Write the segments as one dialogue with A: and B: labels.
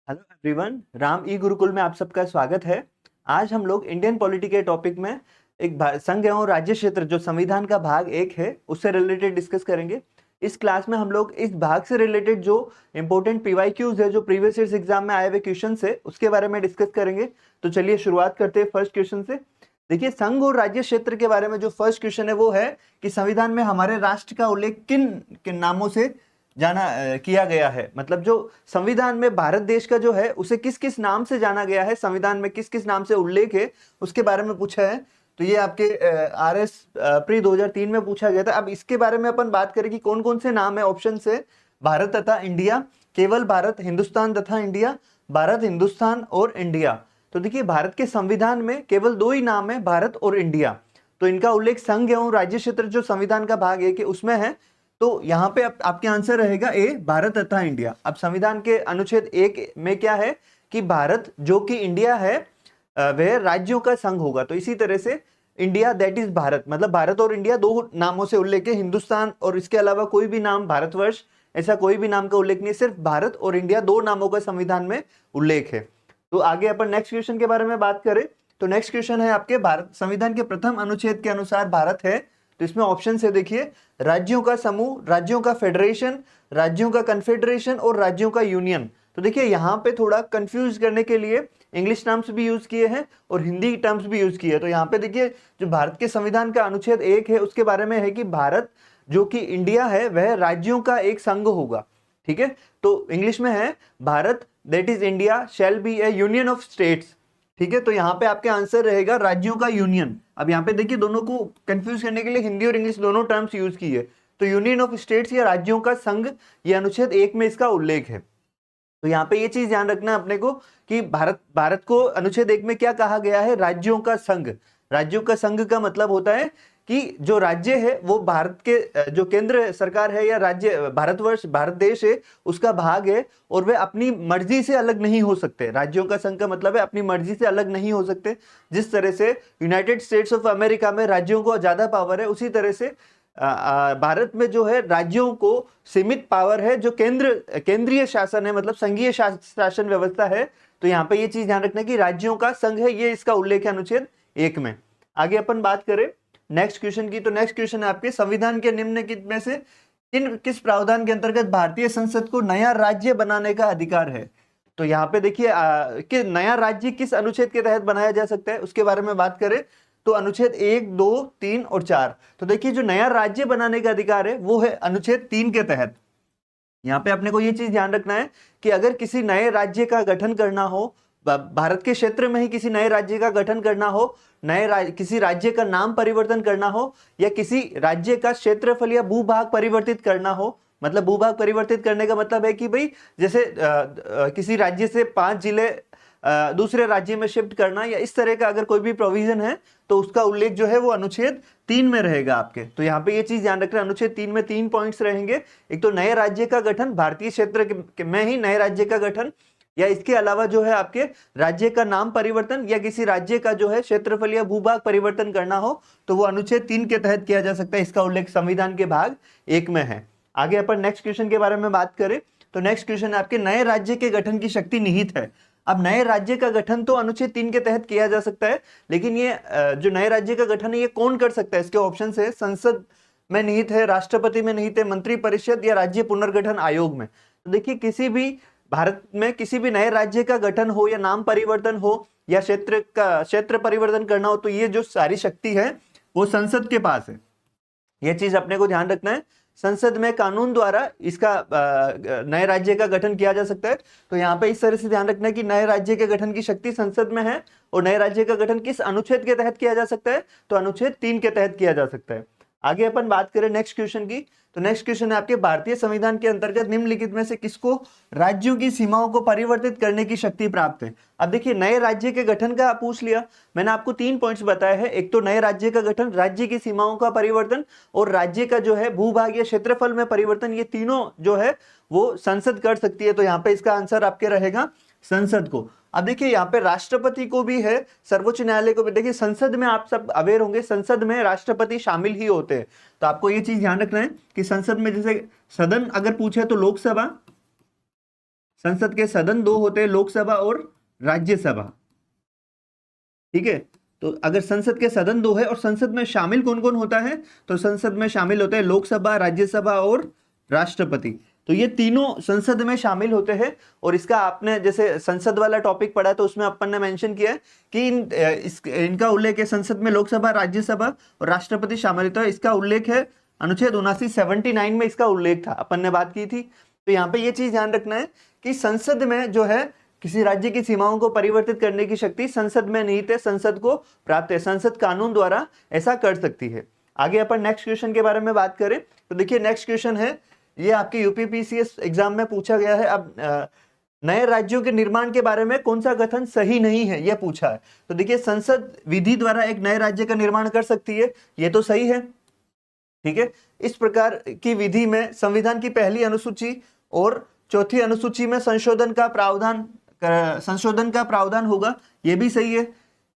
A: Hello everyone, Ram ई गुरुकुल में आप सबका स्वागत है। आज हम लोग इंडियन पॉलिटी के टॉपिक में एक संघ एवं राज्य क्षेत्र जो संविधान का भाग एक है उससे रिलेटेड डिस्कस करेंगे। इस क्लास में हम लोग इस भाग से रिलेटेड जो इंपॉर्टेंट पीवाईक्यूज है, जो प्रीवियस ईयर्स एग्जाम में आए हुए क्वेश्चन है, उसके बारे में डिस्कस करेंगे। तो चलिए शुरुआत करते हैं फर्स्ट क्वेश्चन से। देखिए, संघ और राज्य क्षेत्र के बारे में जो फर्स्ट क्वेश्चन है वो है कि संविधान में हमारे राष्ट्र का उल्लेख किन किन नामों से किया गया है। मतलब जो संविधान में भारत देश का जो है उसे किस किस नाम से जाना गया है, संविधान में किस किस नाम से उल्लेख है, उसके बारे में पूछा है। तो ये आपके RS प्री 2003 में पूछा गया था। अब इसके बारे में अपन बात करें कि कौन कौन से नाम है। ऑप्शन से भारत तथा इंडिया, केवल भारत, हिंदुस्तान तथा इंडिया, भारत, हिंदुस्तान और इंडिया। तो देखिए, भारत के संविधान में केवल दो ही नाम है, भारत और इंडिया। तो इनका उल्लेख संघ एवं राज्य क्षेत्र जो संविधान का भाग एक है उसमें है। तो यहाँ पे आपके आंसर रहेगा ए, भारत तथा इंडिया। अब संविधान के अनुच्छेद 1 में क्या है कि भारत जो कि इंडिया है वह राज्यों का संघ होगा। तो इसी तरह से इंडिया दैट इज भारत, मतलब भारत और इंडिया दो नामों से उल्लेख है। हिंदुस्तान और इसके अलावा कोई भी नाम, भारतवर्ष, ऐसा कोई भी नाम का उल्लेख नहीं, सिर्फ भारत और इंडिया दो नामों का संविधान में उल्लेख है। तो आगे अपन नेक्स्ट क्वेश्चन के बारे में बात करें तो नेक्स्ट क्वेश्चन है आपके, भारत संविधान के प्रथम अनुच्छेद के अनुसार भारत है। तो इसमें ऑप्शन से देखिए, राज्यों का समूह, राज्यों का फेडरेशन, राज्यों का कन्फेडरेशन और राज्यों का यूनियन। तो देखिए, यहाँ पे थोड़ा कंफ्यूज करने के लिए इंग्लिश टर्म्स भी यूज किए हैं और हिंदी टर्म्स भी यूज किए हैं। तो यहाँ पे देखिए, जो भारत के संविधान का अनुच्छेद 1 है उसके बारे में है कि भारत जो कि इंडिया है वह राज्यों का एक संघ होगा। ठीक है, तो इंग्लिश में है Bharat that is India shall be A union of states. ठीक है, तो यहाँ पे आपके आंसर रहेगा राज्यों का यूनियन। अब यहाँ पे देखिए, दोनों को कंफ्यूज करने के लिए हिंदी और इंग्लिश दोनों टर्म्स यूज की है। तो यूनियन ऑफ स्टेट्स या राज्यों का संघ, ये अनुच्छेद 1 में इसका उल्लेख है। तो यहाँ पे ये चीज ध्यान रखना है अपने को कि भारत को अनुच्छेद 1 में क्या कहा गया है, राज्यों का संघ। राज्यों का संघ का मतलब होता है कि जो राज्य है वो भारत के जो केंद्र सरकार है या राज्य, भारतवर्ष, भारत देश है, उसका भाग है और वे अपनी मर्जी से अलग नहीं हो सकते। राज्यों का संघ का मतलब है अपनी मर्जी से अलग नहीं हो सकते। जिस तरह से यूनाइटेड स्टेट्स ऑफ अमेरिका में राज्यों को ज्यादा पावर है, उसी तरह से भारत में जो है राज्यों को सीमित पावर है। जो केंद्रीय शासन है, मतलब संघीय शासन व्यवस्था है। तो यहाँ पे ये चीज ध्यान रखना कि राज्यों का संघ है, ये इसका उल्लेख है अनुच्छेद 1 में। आगे अपन बात करें नेक्स्ट क्वेश्चन की। तो नेक्स्ट क्वेश्चन है आपके, संविधान के निम्नलिखित में से किस प्रावधान के अंतर्गत भारतीय संसद को नया राज्य बनाने का अधिकार है। तो यहाँ पे देखिए कि नया राज्य किस अनुच्छेद के तहत बनाया जा सकता है उसके बारे में बात करें तो अनुच्छेद 1, 2, 3 और 4। तो देखिए, जो नया राज्य बनाने का अधिकार है वो है अनुच्छेद 3 के तहत। यहाँ पे अपने को ये चीज ध्यान रखना है कि अगर किसी नए राज्य का गठन करना हो, भारत के क्षेत्र में ही किसी नए राज्य का गठन करना हो, किसी राज्य का नाम परिवर्तन करना हो, या किसी राज्य का क्षेत्रफल या भूभाग परिवर्तित करना हो। मतलब भूभाग परिवर्तित करने का मतलब है कि भाई जैसे किसी राज्य से 5 जिले दूसरे राज्य में शिफ्ट करना, या इस तरह का अगर कोई भी प्रोविजन है तो उसका उल्लेख जो है वो अनुच्छेद 3 में रहेगा आपके। तो यहाँ पे ये चीज ध्यान रखना, अनुच्छेद 3 में 3 पॉइंट्स रहेंगे। एक तो नए राज्य का गठन, भारतीय क्षेत्र में ही नए राज्य का गठन, या इसके अलावा जो है आपके राज्य का नाम परिवर्तन या किसी राज्य का जो है क्षेत्रफल या भूभाग परिवर्तन करना हो तो वो अनुच्छेद 3 के तहत किया जा सकता है। इसका उल्लेख संविधान के भाग 1 में है। आगे अपन नेक्स्ट क्वेश्चन के बारे में बात करें तो नेक्स्ट क्वेश्चन आपके, नए राज्य के गठन की शक्ति निहित है। अब नए राज्य का गठन तो अनुच्छेद 3 के तहत किया जा सकता है, लेकिन ये जो नए राज्य का गठन है ये कौन कर सकता है, इसके ऑप्शन है संसद में निहित है, राष्ट्रपति में निहित है, मंत्रिपरिषद या राज्य पुनर्गठन आयोग में। तो देखिए, किसी भी भारत में किसी भी नए राज्य का गठन हो या नाम परिवर्तन हो या क्षेत्र परिवर्तन करना हो तो ये जो सारी शक्ति है वो संसद के पास है। यह चीज अपने को ध्यान रखना है। संसद में कानून द्वारा इसका नए राज्य का गठन किया जा सकता है। तो यहाँ पे इस तरह से ध्यान रखना है कि नए राज्य के गठन की शक्ति संसद में है और नए राज्य का गठन किस अनुच्छेद के तहत किया जा सकता है, तो अनुच्छेद 3 के तहत किया जा सकता है। आगे अपन बात करें नेक्स्ट क्वेश्चन की। तो नेक्स्ट क्वेश्चन है आपके, भारतीय संविधान के अंतर्गत निम्नलिखित में से किसको राज्यों की सीमाओं को परिवर्तित करने की शक्ति प्राप्त है। अब देखिए, नए राज्य के गठन का पूछ लिया, मैंने आपको 3 पॉइंट्स बताए हैं। एक तो नए राज्य का गठन, राज्य की सीमाओं का परिवर्तन और राज्य का जो है भूभाग या क्षेत्रफल में परिवर्तन, ये तीनों जो है वो संसद कर सकती है। तो यहाँ पे इसका आंसर आपके रहेगा संसद को। अब देखिए, यहाँ पे राष्ट्रपति को भी है, सर्वोच्च न्यायालय को भी। देखिए, संसद में आप सब अवेयर होंगे, संसद में राष्ट्रपति शामिल ही होते हैं। तो आपको ये चीज ध्यान रखना है कि संसद में जैसे सदन अगर पूछे तो लोकसभा, संसद के सदन दो होते हैं, लोकसभा और राज्यसभा। ठीक है, तो अगर संसद के सदन दो है और संसद में शामिल कौन कौन होता है, तो संसद में शामिल होते हैं लोकसभा, राज्यसभा और राष्ट्रपति। तो ये तीनों संसद में शामिल होते हैं। और इसका आपने जैसे संसद वाला टॉपिक पढ़ा तो उसमें अपन ने मेंशन किया है कि इनका उल्लेख है, संसद में लोकसभा, राज्यसभा और राष्ट्रपति शामिल होता है। इसका उल्लेख है अनुच्छेद 79 में, इसका उल्लेख था, अपन ने बात की थी। तो यहाँ पे ये चीज ध्यान रखना है कि संसद में जो है किसी राज्य की सीमाओं को परिवर्तित करने की शक्ति संसद में निहित है, संसद को प्राप्त है, संसद कानून द्वारा ऐसा कर सकती है। आगे अपन नेक्स्ट क्वेश्चन के बारे में बात करें तो देखिए नेक्स्ट क्वेश्चन है, ये आपके यूपीपीसीएस एग्जाम में पूछा गया है। अब नए राज्यों के निर्माण के बारे में कौन सा कथन सही नहीं है, यह पूछा है। तो देखिए संसद विधि द्वारा एक नए राज्य का निर्माण कर सकती है, ये तो सही है। ठीक है, इस प्रकार की विधि में संविधान की पहली अनुसूची और चौथी अनुसूची में संशोधन का प्रावधान होगा, यह भी सही है।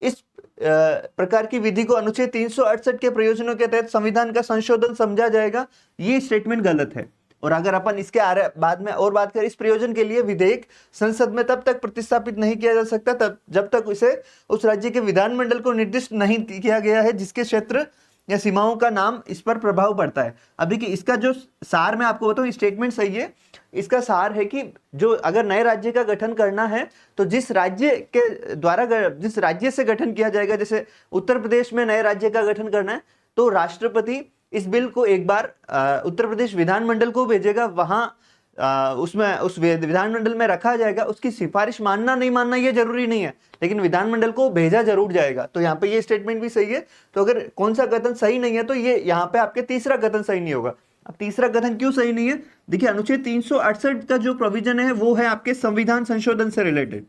A: इस प्रकार की विधि को अनुच्छेद 368 के प्रयोजनों के तहत संविधान का संशोधन समझा जाएगा, ये स्टेटमेंट गलत है। और अगर अपन इसके बाद में और बात करें, इस प्रयोजन के लिए विधेयक संसद में तब तक प्रतिस्थापित नहीं किया जा सकता तब जब तक उसे उस राज्य के विधानमंडल को निर्दिष्ट नहीं किया गया है जिसके क्षेत्र या सीमाओं का नाम इस पर प्रभाव पड़ता है। अभी कि इसका जो सार मैं आपको बताऊं, स्टेटमेंट सही है। इसका सार है कि जो अगर नए राज्य का गठन करना है तो जिस राज्य के द्वारा जिस राज्य से गठन किया जाएगा, जैसे उत्तर प्रदेश में नए राज्य का गठन करना है तो राष्ट्रपति इस बिल को एक बार उत्तर प्रदेश विधानमंडल को भेजेगा, वहां उसमें उस विधानमंडल में रखा जाएगा। उसकी सिफारिश मानना नहीं मानना ये जरूरी नहीं है, लेकिन विधानमंडल को भेजा जरूर जाएगा। तो यहाँ पे ये स्टेटमेंट भी सही है। तो अगर कौन सा कथन सही नहीं है तो ये यहाँ पे आपके तीसरा कथन सही नहीं होगा। अब तीसरा कथन क्यों सही नहीं है, देखिए अनुच्छेद 368 का जो प्रोविजन है वो है आपके संविधान संशोधन से रिलेटेड,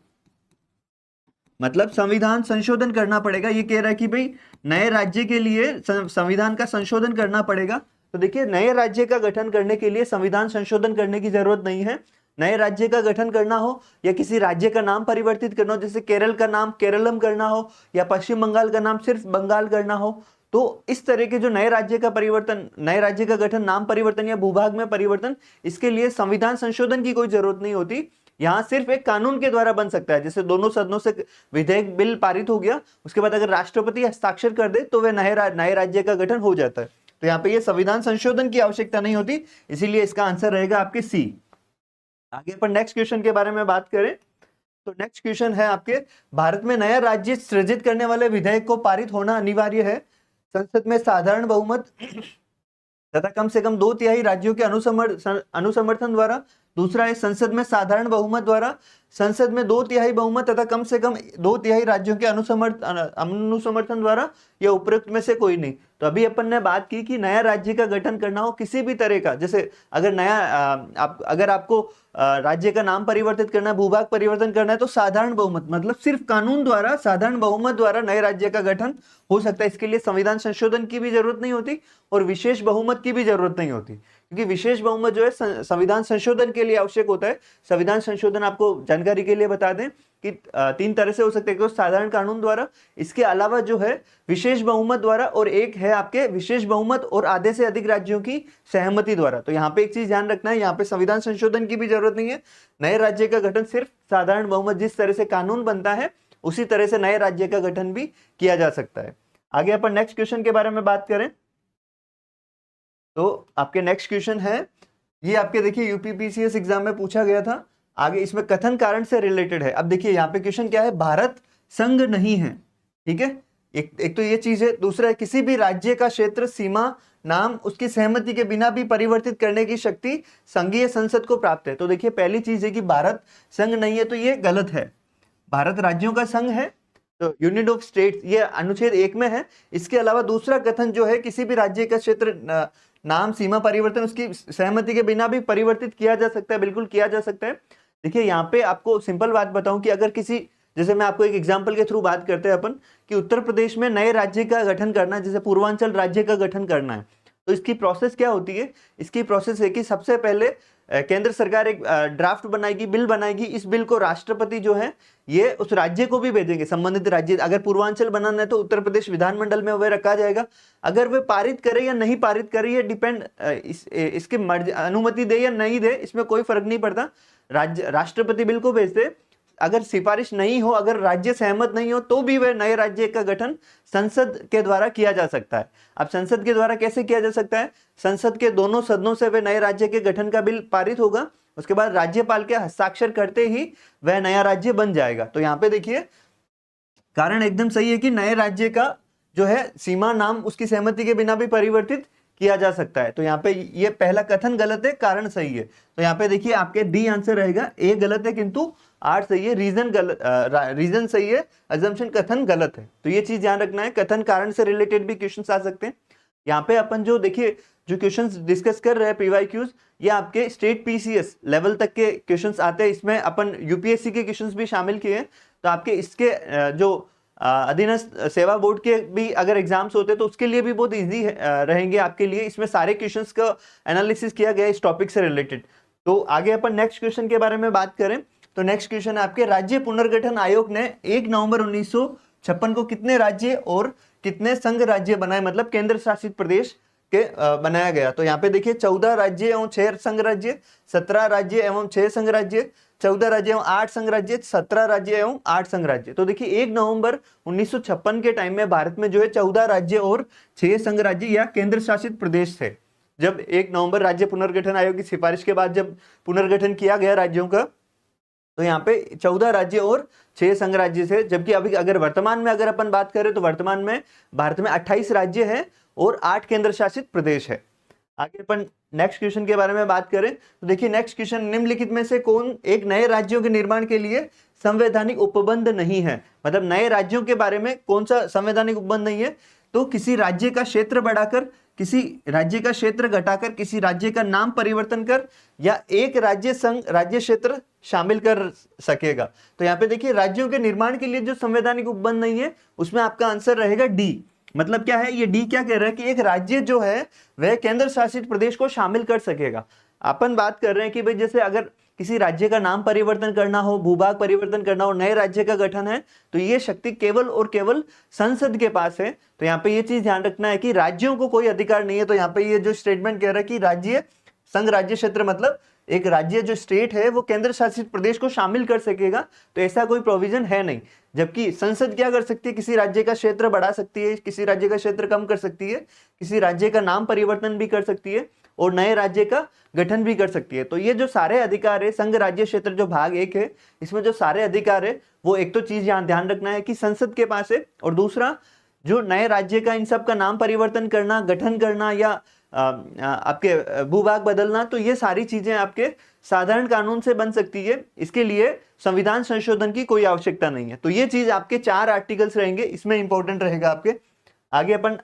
A: मतलब संविधान संशोधन करना पड़ेगा। ये कह रहा है कि भाई नए राज्य के लिए संविधान का संशोधन करना पड़ेगा। तो देखिए नए राज्य का गठन करने के लिए संविधान संशोधन करने की जरूरत नहीं है। नए राज्य का गठन करना हो या किसी राज्य का नाम परिवर्तित करना हो, जैसे केरल का नाम केरलम करना हो या पश्चिम बंगाल का नाम सिर्फ बंगाल करना हो, तो इस तरह के जो नए राज्य का परिवर्तन, नए राज्य का गठन, नाम परिवर्तन या भूभाग में परिवर्तन, इसके लिए संविधान संशोधन की कोई जरूरत नहीं होती। यहाँ सिर्फ एक कानून के द्वारा बन सकता है। जैसे दोनों सदनों से विधेयक बिल पारित हो गया, उसके बाद अगर राष्ट्रपति हस्ताक्षर कर दे तो वह नए राज्य का गठन हो जाता है। तो यहाँ पे ये संविधान संशोधन की आवश्यकता नहीं होती, इसीलिए इसका आंसर रहेगा आपके सी। आगे अपन नेक्स्ट क्वेश्चन के बारे में बात करें तो नेक्स्ट क्वेश्चन है आपके, भारत में नया राज्य सृजित करने वाले विधेयक को पारित होना अनिवार्य है। संसद में साधारण बहुमत तथा कम से कम 2/3 राज्यों के अनुसमर्थन द्वारा। दूसरा है संसद में साधारण बहुमत द्वारा, संसद में 2/3 बहुमत तथा कम से कम 2/3 राज्यों के अनुसमर्थन द्वारा, या उपरोक्त में से कोई नहीं। तो अभी अपन ने बात की कि नया राज्य का गठन करना हो किसी भी तरह का, जैसे अगर अगर आपको राज्य का नाम परिवर्तित करना है, भूभाग परिवर्तन करना है, तो साधारण बहुमत मतलब सिर्फ कानून द्वारा, साधारण बहुमत द्वारा नए राज्य का गठन हो सकता है। इसके लिए संविधान संशोधन की भी जरूरत नहीं होती और विशेष बहुमत की भी जरूरत नहीं होती, क्योंकि विशेष बहुमत जो है संविधान संशोधन के लिए आवश्यक होता है। संविधान संशोधन आपको जानकारी के लिए बता दें कि 3 तरह से हो सकते हैं, साधारण कानून द्वारा, इसके अलावा जो है विशेष बहुमत द्वारा, और एक है आपके विशेष बहुमत और आधे से अधिक राज्यों की सहमति द्वारा। तो यहाँ पे एक चीज ध्यान रखना है, यहाँ पे संविधान संशोधन की भी जरूरत नहीं है। नए राज्य का गठन सिर्फ साधारण बहुमत, जिस तरह से कानून बनता है उसी तरह से नए राज्य का गठन भी किया जा सकता है। आगे अपन नेक्स्ट क्वेश्चन के बारे में बात करें तो आपके नेक्स्ट क्वेश्चन है, ये आपके देखिए यूपीपीसीएस एग्जाम में पूछा गया था। आगे इसमें कथन कारण से रिलेटेड है। अब देखिए यहाँ पे क्वेश्चन क्या है, भारत संघ नहीं है, ठीक है, एक तो ये चीज है। दूसरा है किसी भी राज्य का क्षेत्र, सीमा, नाम उसकी सहमति के बिना भी परिवर्तित करने की शक्ति संघीय संसद को प्राप्त है। तो देखिए पहली चीज है कि भारत संघ नहीं है, तो ये गलत है। भारत राज्यों का संघ है, तो यूनियन ऑफ स्टेट्स, ये अनुच्छेद 1 में है। इसके अलावा दूसरा कथन जो है किसी भी राज्य का क्षेत्र, नाम, सीमा परिवर्तन उसकी सहमति के बिना भी परिवर्तित किया जा सकता है, बिल्कुल किया जा सकता है। देखिए यहाँ पे आपको सिंपल बात बताऊं कि अगर किसी, जैसे मैं आपको एक एग्जांपल के थ्रू बात करते हैं अपन कि उत्तर प्रदेश में नए राज्य का गठन करना है, जैसे पूर्वांचल राज्य का गठन करना है, तो इसकी प्रोसेस क्या होती है। इसकी प्रोसेस है कि सबसे पहले केंद्र सरकार एक ड्राफ्ट बनाएगी, बिल बनाएगी, इस बिल को राष्ट्रपति जो है ये उस राज्य को भी भेजेंगे, संबंधित राज्य। अगर पूर्वांचल बनाना है तो उत्तर प्रदेश विधानमंडल में वह रखा जाएगा। अगर वे पारित करे या नहीं पारित करे ये डिपेंड, इसकी मर्जी, अनुमति दे या नहीं दे इसमें कोई फर्क नहीं पड़ता। राष्ट्रपति बिल को भेजते, अगर सिफारिश नहीं हो, अगर राज्य सहमत नहीं हो तो भी वह नए राज्य का गठन संसद के द्वारा किया जा सकता है। अब संसद के द्वारा कैसे किया जा सकता है? संसद के दोनों सदनों से वह नए राज्य के गठन का बिल पारित होगा, उसके बाद राज्यपाल के हस्ताक्षर करते ही वह नया राज्य बन जाएगा। तो यहाँ पे देखिए कारण एकदम सही है कि नए राज्य का जो है सीमा नाम उसकी सहमति के बिना भी परिवर्तित किया जा सकता है। तो यहाँ पे ये पहला कथन गलत है, कारण सही है। तो यहाँ पे देखिए आपके डी आंसर रहेगा, ए गलत है किंतु आर सही है, रीजन सही है, अजम्पशन कथन गलत है। तो ये चीज ध्यान रखना है, कथन कारण से रिलेटेड भी क्वेश्चंस आ सकते हैं। यहाँ पे अपन जो देखिए जो क्वेश्चंस डिस्कस कर रहे हैं पीवाईक्यूज, ये आपके स्टेट पीसीएस लेवल तक के क्वेश्चंस आते हैं, इसमें अपन यूपीएससी के क्वेश्चंस भी शामिल किए हैं। तो आपके इसके जो अधीनस्थ सेवा बोर्ड के भी अगर एग्जाम्स होते तो उसके लिए भी बहुत इजी रहेंगे आपके लिए। इसमें सारे क्वेश्चंस का एनालिसिस किया गया इस टॉपिक से रिलेटेड। तो आगे अपन नेक्स्ट क्वेश्चन के बारे में बात करें तो नेक्स्ट क्वेश्चन है आपके, राज्य पुनर्गठन आयोग ने 1 नवंबर 1956 को कितने राज्य और कितने संघ राज्य बनाए, मतलब केंद्र शासित प्रदेश के बनाया गया। तो यहाँ पे देखिए 14 राज्य एवं 6 संघ राज्य, 17 राज्य एवं 6 संघ राज्य, 14 राज्य एवं 8 संघ राज्य, 17 राज्य एवं 8 संघ राज्य। तो देखिए 1 नवंबर 1956 के टाइम में भारत में जो है 14 राज्य और 6 संघ राज्य या केंद्र शासित प्रदेश थे। जब 1 नवंबर राज्य पुनर्गठन आयोग की सिफारिश के बाद जब पुनर्गठन किया गया राज्यों का, तो यहाँ पे 14 राज्य और 6 संघ राज्य थे। जबकि अभी अगर वर्तमान में अगर अपन बात करें तो वर्तमान में भारत में 28 राज्य हैं और 8 केंद्र शासित प्रदेश है। आगे अपन नेक्स्ट क्वेश्चन के बारे में बात करें तो देखिए नेक्स्ट क्वेश्चन, निम्नलिखित में से कौन एक नए राज्यों के निर्माण के लिए संवैधानिक उपबंध नहीं है, मतलब नए राज्यों के बारे में कौन सा संवैधानिक उपबंध नहीं है। तो किसी राज्य का क्षेत्र बढ़ाकर, किसी राज्य का क्षेत्र घटाकर, किसी राज्य का नाम परिवर्तन कर, या एक राज्य संघ राज्य क्षेत्र शामिल कर सकेगा। तो यहाँ पे देखिए राज्यों के निर्माण के लिए जो संवैधानिक उपबंध नहीं है उसमें आपका आंसर रहेगा डी। मतलब क्या है, ये डी क्या कह रहा है कि एक राज्य जो है वह केंद्र शासित प्रदेश को शामिल कर सकेगा। अपन बात कर रहे हैं कि भाई जैसे अगर किसी राज्य का नाम परिवर्तन करना हो, भूभाग परिवर्तन करना हो, नए राज्य का गठन है, तो ये शक्ति केवल और केवल संसद के पास है। तो यहाँ पे ये चीज ध्यान रखना है कि राज्यों को कोई अधिकार नहीं है। तो यहाँ पे ये जो स्टेटमेंट कह रहा है कि राज्य संघ राज्य क्षेत्र, मतलब एक राज्य जो स्टेट है वो केंद्र शासित प्रदेश को शामिल कर सकेगा, तो ऐसा कोई प्रोविजन है नहीं। जबकि संसद क्या कर सकती है, किसी राज्य का क्षेत्र बढ़ा सकती है, किसी राज्य का क्षेत्र कम कर सकती है, किसी राज्य का नाम परिवर्तन भी कर सकती है और नए राज्य का गठन भी कर सकती है। तो ये जो सारे अधिकार है संघ राज्य क्षेत्र जो भाग 1 है, इसमें जो सारे अधिकार है वो एक तो चीज यहाँ ध्यान रखना है कि संसद के पास है, और दूसरा जो नए राज्य का इन सब का नाम परिवर्तन करना, गठन करना या आपके भूभाग बदलना, तो ये सारी चीजें आपके साधारण कानून से बन सकती है। इसके लिए संविधान संशोधन की कोई आवश्यकता नहीं है। तो ये चीज आपके 4 आर्टिकल्स रहेंगे, इसमें इंपॉर्टेंट रहेगा आपके। आगे अपन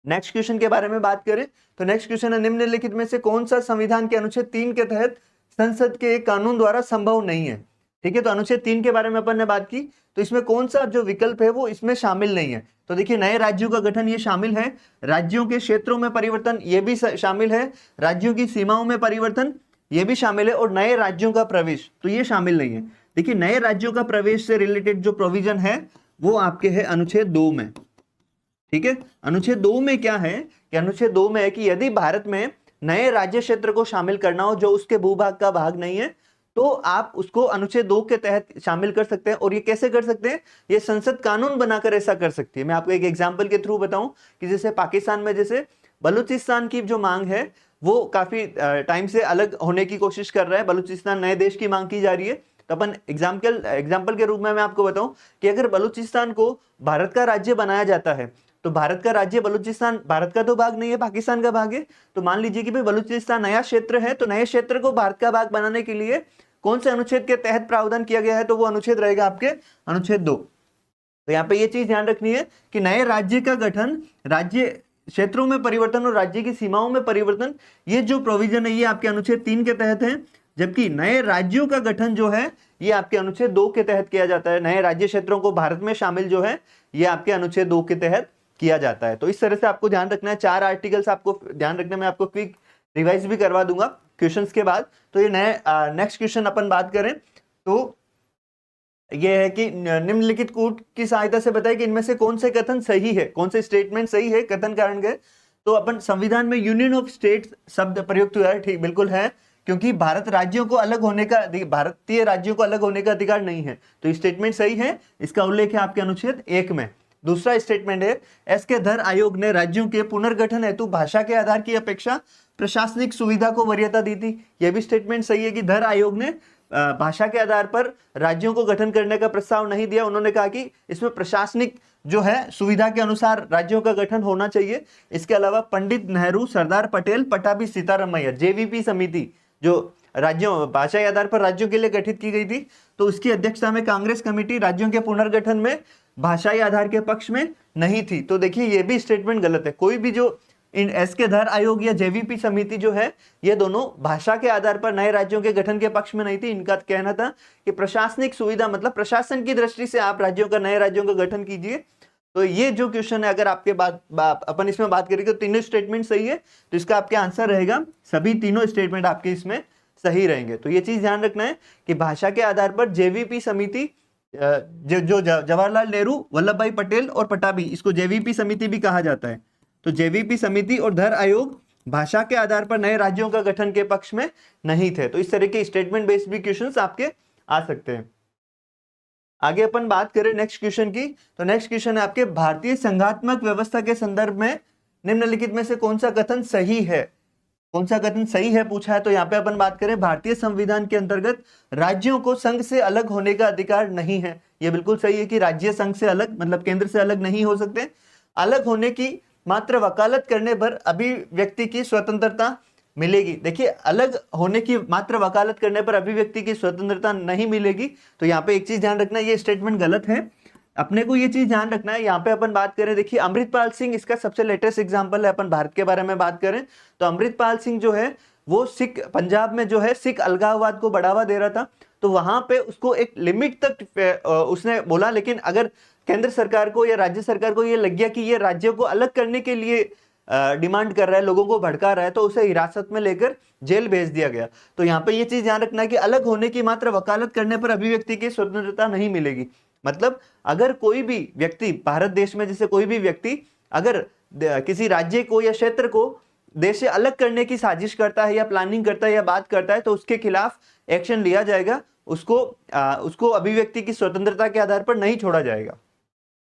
A: नेक्स्ट क्वेश्चन के बारे में बात करें तो नेक्स्ट क्वेश्चन है, निम्नलिखित में से कौन सा संविधान के अनुच्छेद 3 के तहत संसद के एक कानून द्वारा संभव नहीं है। ठीक है, तो अनुच्छेद 3 के बारे में अपन ने बात की, तो इसमें कौन सा जो विकल्प है वो इसमें शामिल नहीं है। तो देखिए नए राज्यों का गठन ये शामिल है, राज्यों के क्षेत्रों में परिवर्तन ये भी शामिल है, राज्यों की सीमाओं में परिवर्तन ये भी शामिल है, और नए राज्यों का प्रवेश तो ये शामिल नहीं है। देखिए नए राज्यों का प्रवेश से रिलेटेड जो प्रोविजन है वो आपके है अनुच्छेद 2 में। ठीक है, अनुच्छेद 2 में क्या है कि अनुच्छेद 2 में है कि यदि भारत में नए राज्य क्षेत्र को शामिल करना हो जो उसके भूभाग का भाग नहीं है, तो आप उसको अनुच्छेद 2 के तहत शामिल कर सकते हैं। और ये कैसे कर सकते हैं, ये संसद कानून बनाकर ऐसा कर सकती है। मैं आपको एक एग्जांपल के थ्रू बताऊं कि जैसे पाकिस्तान में जैसे बलूचिस्तान की जो मांग है वो काफी टाइम से अलग होने की कोशिश कर रहा है, बलूचिस्तान नए देश की मांग की जा रही है। तो अपन एग्जाम्पल के रूप में मैं आपको बताऊं कि अगर बलूचिस्तान को भारत का राज्य बनाया जाता है, तो भारत का राज्य बलूचिस्तान भारत का तो भाग नहीं है, पाकिस्तान का भाग है। तो मान लीजिए कि भाई बलूचिस्तान नया क्षेत्र है, तो नए क्षेत्र को भारत का भाग बनाने के लिए कौन से अनुच्छेद के तहत प्रावधान किया गया है, तो वो अनुच्छेद रहेगा आपके अनुच्छेद 2। तो यहाँ पे ये चीज ध्यान रखनी है कि नए राज्य का गठन, राज्य क्षेत्रों में परिवर्तन और राज्य की सीमाओं में परिवर्तन, ये जो प्रोविजन है ये आपके अनुच्छेद 3 के तहत है। जबकि नए राज्यों का गठन जो है ये आपके अनुच्छेद 2 के तहत किया जाता है। नए राज्य क्षेत्रों को भारत में शामिल जो है ये आपके अनुच्छेद 2 के तहत किया जाता है। तो इस तरह से आपको ध्यान रखना है, 4 आर्टिकल्स आपको ध्यान रखना है। मैं आपको क्विक रिवाइज भी करवा दूंगा, क्वेश्चंस के बाद। तो ये नए नेक्स्ट क्वेश्चन अपन बात करें तो ये है कि निम्नलिखित कूट की सहायता से बताए कि इनमें से कौन से कथन सही है, कौन से स्टेटमेंट सही है कथन कारण गए। तो अपन संविधान में यूनियन ऑफ स्टेट्स शब्द प्रयुक्त हुआ है, ठीक बिल्कुल है, क्योंकि भारत राज्यों को अलग होने का, भारतीय राज्यों को अलग होने का अधिकार नहीं है, तो ये स्टेटमेंट सही है। इसका उल्लेख है आपके अनुच्छेद 1 में। दूसरा स्टेटमेंट है, एस के धर आयोग ने राज्यों के पुनर्गठन हेतु भाषा के आधार की अपेक्षा प्रशासनिक सुविधा को वरीयता दी थी। यह भी स्टेटमेंट सही है कि धर आयोग ने भाषा के आधार पर राज्यों को गठन करने का प्रस्ताव नहीं दिया। उन्होंने कहा कि इसमें प्रशासनिक जो है सुविधा के अनुसार राज्यों का गठन होना चाहिए। इसके अलावा पंडित नेहरू, सरदार पटेल, पटाभी सीतारामैया जेवीपी समिति जो राज्यों भाषा के आधार पर राज्यों के लिए गठित की गई थी, तो उसकी अध्यक्षता में कांग्रेस कमेटी राज्यों के पुनर्गठन में भाषाई आधार के पक्ष में नहीं थी। तो देखिए ये भी स्टेटमेंट गलत है। कोई भी जो इन एस के धर आयोग या जेवीपी समिति जो है, ये दोनों भाषा के आधार पर नए राज्यों के गठन के पक्ष में नहीं थी। इनका कहना था कि प्रशासनिक सुविधा मतलब प्रशासन की दृष्टि से आप राज्यों का, नए राज्यों का गठन कीजिए। तो ये जो क्वेश्चन है, अगर आपके अपन इसमें बात करेंगे तो तीनों स्टेटमेंट सही है, तो इसका आपके आंसर रहेगा सभी तीनों स्टेटमेंट आपके इसमें सही रहेंगे। तो ये चीज ध्यान रखना है कि भाषा के आधार पर जेवीपी समिति, जो जवाहरलाल नेहरू, वल्लभ भाई पटेल और पटाभी, इसको जेवीपी समिति भी कहा जाता है। तो जेवीपी समिति और धर आयोग भाषा के आधार पर नए राज्यों का गठन के पक्ष में नहीं थे। तो इस तरह के स्टेटमेंट बेस्ड भी क्वेश्चंस आपके आ सकते हैं। आगे अपन बात करें नेक्स्ट क्वेश्चन की, तो नेक्स्ट क्वेश्चन है आपके, भारतीय संघात्मक व्यवस्था के संदर्भ में निम्नलिखित में से कौन सा कथन सही है, कौन सा कथन सही है पूछा है। तो यहाँ पे अपन बात करें, भारतीय संविधान के अंतर्गत राज्यों को संघ से अलग होने का अधिकार नहीं है। ये बिल्कुल सही है कि राज्य संघ से अलग मतलब केंद्र से अलग नहीं हो सकते। अलग होने की मात्र वकालत करने पर अभिव्यक्ति की स्वतंत्रता मिलेगी। देखिए अलग होने की मात्र वकालत करने पर अभिव्यक्ति की स्वतंत्रता नहीं मिलेगी। तो यहाँ पे एक चीज ध्यान रखना, ये स्टेटमेंट गलत है। अपने को ये चीज ध्यान रखना है। यहाँ पे अपन बात करें, देखिए अमृतपाल सिंह इसका सबसे लेटेस्ट एग्जांपल है। अपन भारत के बारे में बात करें तो अमृतपाल सिंह जो है वो सिख, पंजाब में जो है सिख अलगाववाद को बढ़ावा दे रहा था। तो वहां पे उसको एक लिमिट तक उसने बोला, लेकिन अगर केंद्र सरकार को या राज्य सरकार को ये लग गया कि ये राज्यों को अलग करने के लिए डिमांड कर रहा है, लोगों को भड़का रहा है, तो उसे हिरासत में लेकर जेल भेज दिया गया। तो यहाँ पे ये चीज ध्यान रखना है कि अलग होने की मात्र वकालत करने पर अभिव्यक्ति की स्वतंत्रता नहीं मिलेगी। मतलब अगर कोई भी व्यक्ति भारत देश में, जैसे कोई भी व्यक्ति अगर किसी राज्य को या क्षेत्र को देश से अलग करने की साजिश करता है या प्लानिंग करता है या बात करता है, तो उसके खिलाफ एक्शन लिया जाएगा। उसको अभिव्यक्ति की स्वतंत्रता के आधार पर नहीं छोड़ा जाएगा।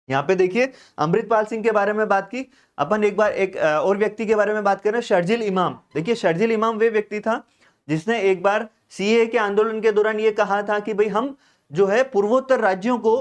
A: यहाँ पे देखिए अमृतपाल सिंह के बारे में बात की अपन, एक बार एक और व्यक्ति के बारे में बात करें, शर्जिल इमाम। देखिए शर्जिल इमाम वे व्यक्ति था जिसने एक बार सीएए के आंदोलन के दौरान ये कहा था कि भाई हम जो है पूर्वोत्तर राज्यों को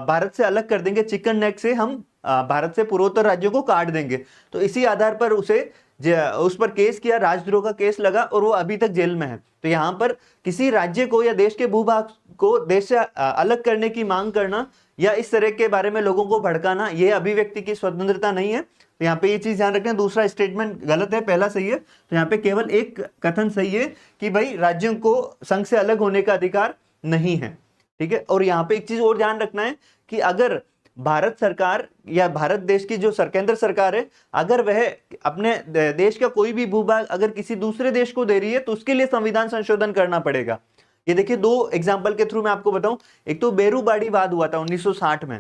A: भारत से अलग कर देंगे, चिकन नेक से हम भारत से पूर्वोत्तर राज्यों को काट देंगे। तो इसी आधार पर उस पर केस किया, राजद्रोह का केस लगा और वो अभी तक जेल में है। तो यहाँ पर किसी राज्य को या देश के भूभाग को देश से अलग करने की मांग करना या इस तरह के बारे में लोगों को भड़काना, ये अभिव्यक्ति की स्वतंत्रता नहीं है। तो यहाँ पे ये चीज ध्यान रखें। दूसरा स्टेटमेंट गलत है, पहला सही है। तो यहाँ पे केवल एक कथन सही है कि भाई राज्यों को संघ से अलग होने का अधिकार नहीं है, ठीक है। और यहाँ पे एक चीज और ध्यान रखना है कि अगर भारत सरकार या भारत देश की जो केंद्र सरकार है, अगर वह अपने देश का कोई भी भूभाग अगर किसी दूसरे देश को दे रही है, तो उसके लिए संविधान संशोधन करना पड़ेगा। ये देखिए दो एग्जाम्पल के थ्रू मैं आपको बताऊं। एक तो बेरूबाड़ी वाद हुआ था 1960 में।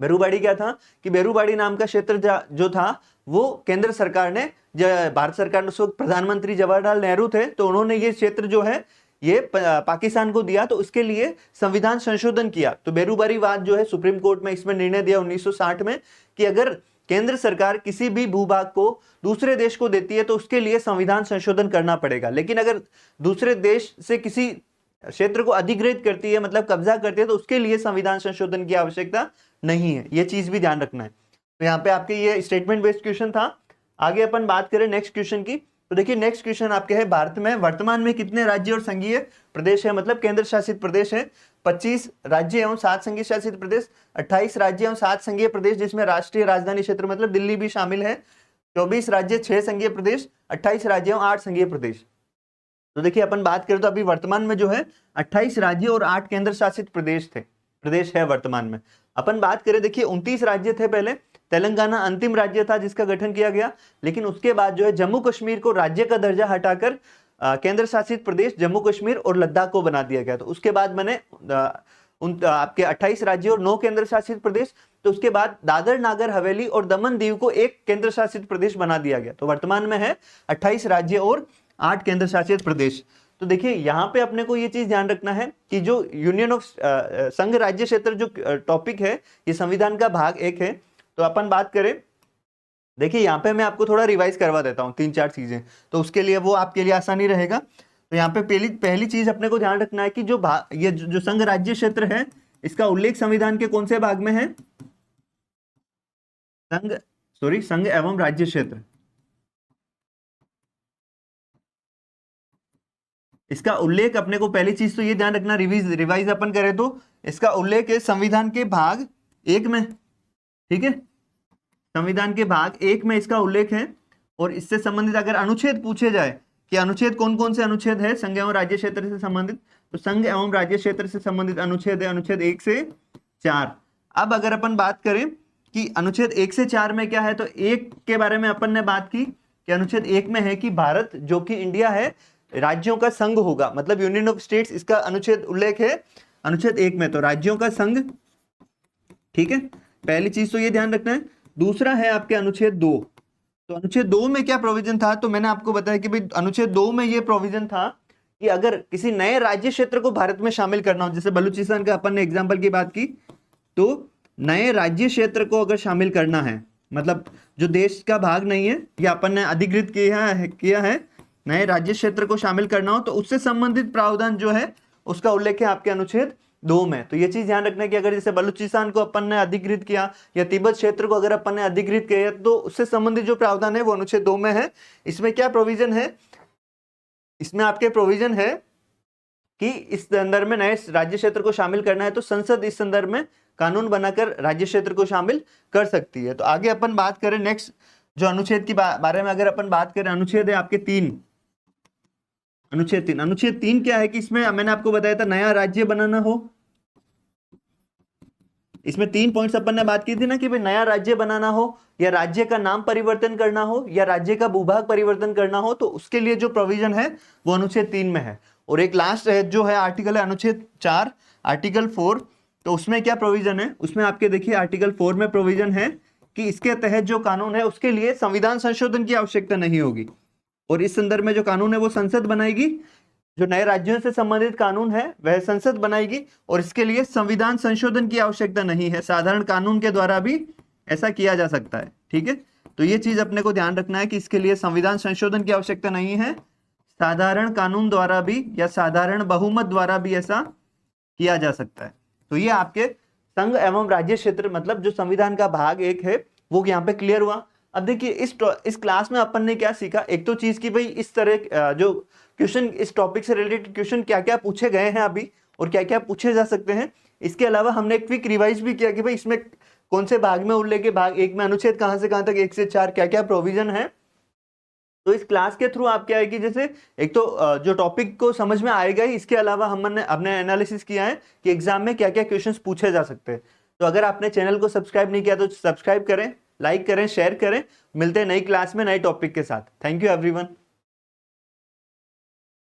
A: बेरूबाड़ी क्या था कि बेरूबाड़ी नाम का क्षेत्र जो था वो केंद्र सरकार ने, भारत सरकार ने, उस वक्त प्रधानमंत्री जवाहरलाल नेहरू थे, तो उन्होंने ये क्षेत्र जो है ये पाकिस्तान को दिया। तो उसके लिए संविधान संशोधन किया। तो बेरूबाड़ी वाद जो है सुप्रीम कोर्ट में इसमें निर्णय दिया 1960 में कि अगर केंद्र सरकार किसी भी भूभाग को दूसरे देश को देती है तो उसके लिए संविधान संशोधन करना पड़ेगा। लेकिन अगर दूसरे देश से किसी क्षेत्र को अधिग्रहित करती है, मतलब कब्जा करती है, तो उसके लिए संविधान संशोधन की आवश्यकता नहीं है। यह चीज भी ध्यान रखना है। तो यहाँ पे आपके ये स्टेटमेंट बेस्ड क्वेश्चन था। आगे अपन बात करें नेक्स्ट क्वेश्चन की, तो देखिए नेक्स्ट क्वेश्चन आपके है, भारत में वर्तमान में कितने राज्य और संघीय प्रदेश है, मतलब केंद्र शासित प्रदेश है। 25 राज्य एवं 7 संघीय शासित प्रदेश, 28 राज्य एवं 7 संघीय प्रदेश जिसमें राष्ट्रीय राजधानी क्षेत्र मतलब दिल्ली भी शामिल है, 24 राज्य 6 संघीय प्रदेश, 28 राज्य एवं 8 संघीय प्रदेश। तो देखिए अपन बात करें तो अभी वर्तमान में जो है 28 राज्य और 8 केंद्र शासित प्रदेश है वर्तमान में। अपन बात करें, देखिए 29 राज्य थे पहले, तेलंगाना अंतिम राज्य था जिसका गठन किया गया, लेकिन उसके बाद जो है जम्मू कश्मीर को राज्य का दर्जा हटाकर केंद्र शासित प्रदेश जम्मू कश्मीर और लद्दाख को बना दिया गया। तो उसके बाद मैंने आपके 28 राज्यों और 9 केंद्र शासित प्रदेश, तो उसके बाद दादर नागर हवेली और दमन दीव को एक केंद्र शासित प्रदेश बना दिया गया। तो वर्तमान में है 28 राज्य और 8 केंद्र शासित प्रदेश। तो देखिए यहाँ पे अपने को ये चीज ध्यान रखना है कि जो यूनियन ऑफ संघ राज्य क्षेत्र जो टॉपिक है, ये संविधान का भाग 1 है। तो अपन बात करें, देखिए यहाँ पे मैं आपको थोड़ा रिवाइज करवा देता हूँ 3-4 चीजें, तो उसके लिए वो आपके लिए आसानी रहेगा। तो यहाँ पे पहली चीज अपने को ध्यान रखना है कि ये जो संघ राज्य क्षेत्र है, इसका उल्लेख संविधान के कौन से भाग में है? संघ एवं राज्य क्षेत्र। इसका उल्लेख अपने को पहली चीज तो ये ध्यान रखना, रिवाइज अपन करें तो इसका उल्लेख है संविधान के भाग 1 में, ठीक है, संविधान के भाग 1 में इसका उल्लेख है। और इससे संबंधित अगर अनुच्छेद पूछे जाए कि अनुच्छेद कौन कौन से अनुच्छेद है संघ एवं राज्य क्षेत्र से संबंधित, तो संघ एवं राज्य क्षेत्र से संबंधित अनुच्छेद है अनुच्छेद 1 से 4। अब अगर अपन बात करें कि अनुच्छेद 1 से 4 में क्या है, तो 1 के बारे में अपन ने बात की कि अनुच्छेद 1 में है कि भारत जो कि इंडिया है राज्यों का संघ होगा, मतलब यूनियन ऑफ स्टेट्स, इसका अनुच्छेद उल्लेख है अनुच्छेद 1 में, तो राज्यों का संघ, ठीक है, पहली चीज तो ये ध्यान रखना है। दूसरा है आपके अनुच्छेद 2। तो अनुच्छेद 2 में क्या प्रोविजन था, तो मैंने आपको बताया कि भाई अनुच्छेद 2 में ये प्रोविजन था कि अगर किसी नए राज्य क्षेत्र को भारत में शामिल करना हो, जैसे बलूचिस्तान का अपन ने एग्जांपल की बात की, तो नए राज्य क्षेत्र को अगर शामिल करना है, मतलब जो देश का भाग नहीं है या अपन ने अधिकृत किया है नए राज्य क्षेत्र को शामिल करना हो, तो उससे संबंधित प्रावधान जो है उसका उल्लेख है आपके अनुच्छेद 2 में। तो ये चीज ध्यान रखना है कि अगर जैसे बलूचिस्तान को अपन ने अधिकृत किया या तिब्बत क्षेत्र को अगर अपन ने अधिकृत किया, तो उससे संबंधित जो प्रावधान है वो अनुच्छेद 2 में है। इसमें क्या प्रोविजन है, इसमें आपके प्रोविजन है कि इस संदर्भ में नए राज्य क्षेत्र को शामिल करना है तो संसद इस संदर्भ में कानून बनाकर राज्य क्षेत्र को शामिल कर सकती है। तो आगे अपन बात करें नेक्स्ट जो अनुच्छेद की बारे में अगर अपन बात करें, अनुच्छेद है आपके 3, अनुच्छेद 3 क्या है कि इसमें मैंने आपको बताया था नया राज्य बनाना हो, इसमें 3 पॉइंट्स अपन ने बात की थी ना कि भाई नया राज्य बनाना हो या राज्य का नाम परिवर्तन करना हो या राज्य का भूभाग परिवर्तन करना हो, तो उसके लिए जो प्रोविजन है वो अनुच्छेद 3 में है। और एक लास्ट है जो है आर्टिकल है अनुच्छेद 4 आर्टिकल 4। तो उसमें क्या प्रोविजन है, उसमें आपके देखिए आर्टिकल 4 में प्रोविजन है कि इसके तहत जो कानून है उसके लिए संविधान संशोधन की आवश्यकता नहीं होगी, और इस संदर्भ में जो कानून है वो संसद बनाएगी, जो नए राज्यों से संबंधित कानून है वह संसद बनाएगी, और इसके लिए संविधान संशोधन की आवश्यकता नहीं है, साधारण कानून के द्वारा भी ऐसा किया जा सकता है, ठीक है। तो ये चीज अपने को ध्यान रखना है कि इसके लिए संविधान संशोधन की आवश्यकता नहीं है, साधारण कानून द्वारा भी या साधारण बहुमत द्वारा भी ऐसा किया जा सकता है। तो ये आपके संघ एवं राज्य क्षेत्र मतलब जो संविधान का भाग 1 है वो यहाँ पे क्लियर हुआ। अब देखिए इस क्लास में अपन ने क्या सीखा, एक तो चीज की भाई इस तरह जो क्वेश्चन इस टॉपिक से रिलेटेड क्वेश्चन क्या क्या पूछे गए हैं अभी और क्या क्या पूछे जा सकते हैं। इसके अलावा हमने एक क्विक रिवाइज भी किया कि भाई इसमें कौन से भाग में उल्लेख है, भाग 1 में अनुच्छेद कहां से कहां तक 1 से 4 क्या क्या प्रोविजन है। तो इस क्लास के थ्रू आप क्या है कि जैसे एक तो जो टॉपिक को समझ में आएगा ही, इसके अलावा हमने अपने एनालिसिस किया है कि एग्जाम में क्या क्या क्वेश्चंस पूछे जा सकते हैं। तो अगर आपने चैनल को सब्सक्राइब नहीं किया तो सब्सक्राइब करें, लाइक करें, शेयर करें। मिलते हैं नई क्लास में नए टॉपिक के साथ। Thank you everyone.